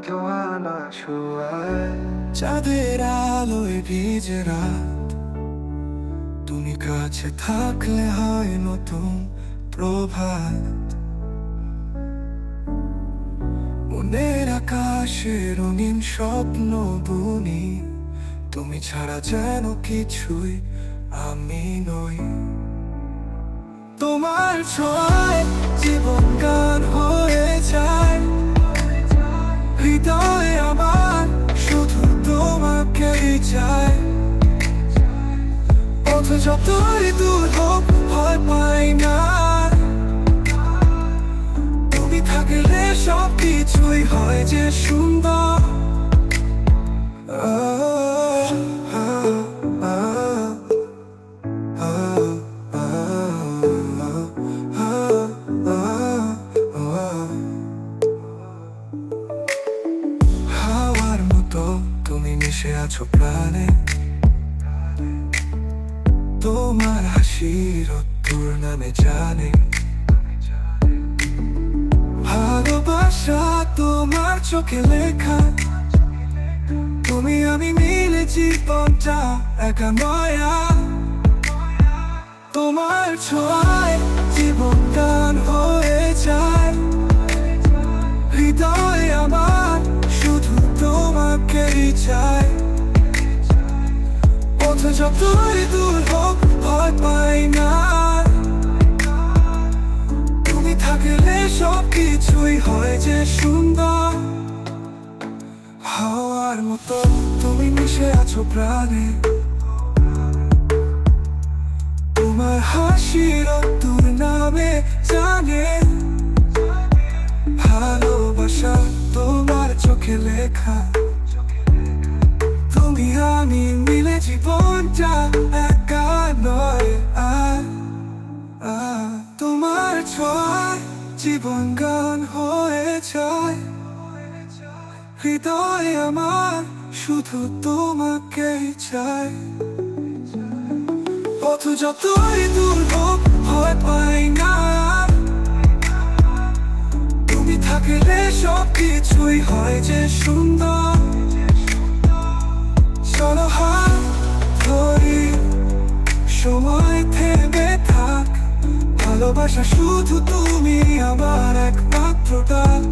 জোয়ানা শোয়ায়। চাঁদের আলোয় ভিজে রাত, তুমি কাছে থাকলে হয় নতুন প্রভাত। মনের আকাশে রঙিন স্বপ্ন বুনি, তুমি ছাড়া যেন কিছুই আমি নই। তোমার ছোঁয়ায় জীবন গান হয়ে যায়, হৃদয়ে আমার শুধু তোমাকেই চাই। পথ যতই দূর হোক ভয় পাই না, তুমি থাকলে সব কিছুই হয় যে সুন্দর। হাওয়ার মতো তুমি মিশে আছো প্রাণে, তোমার হাসির তোর নামে জানে। ভালোবাসা তোমার চোখে লেখা, তুমি আমি মিলে জীবনটা একা নয়া। তোমার ছোঁয়ায় জীবন গান হয়ে যায়, হৃদয়ে আমার শুধু তোমাকেই চাই। পথ যতই দূর হোক ভয় পাই না, তুমি থাকলে সব কিছুই হয় যে সুন্দর। হাওয়ার মতো তুমি মিশে আছো প্রাণে, তোমার হাসির তোর নামে জানে। ভালোবাসা তোমার চোখে লেখা, তুমি আমি মিলে জীবনটা একা নয়। তোমার ছোঁয়ায় জীবন গান হয়ে যায়, হৃদয়ে আমার শুধু তোমাকেই চাই। পথ যতই দূর হোক ভয় পাই না, তুমি থাকলে সব কিছুই হয় যে সুন্দর। চলো হাত ধরি, সময় থেমে থাক, ভালোবাসা শুধু তুমি আমার একমাত্র ডাক।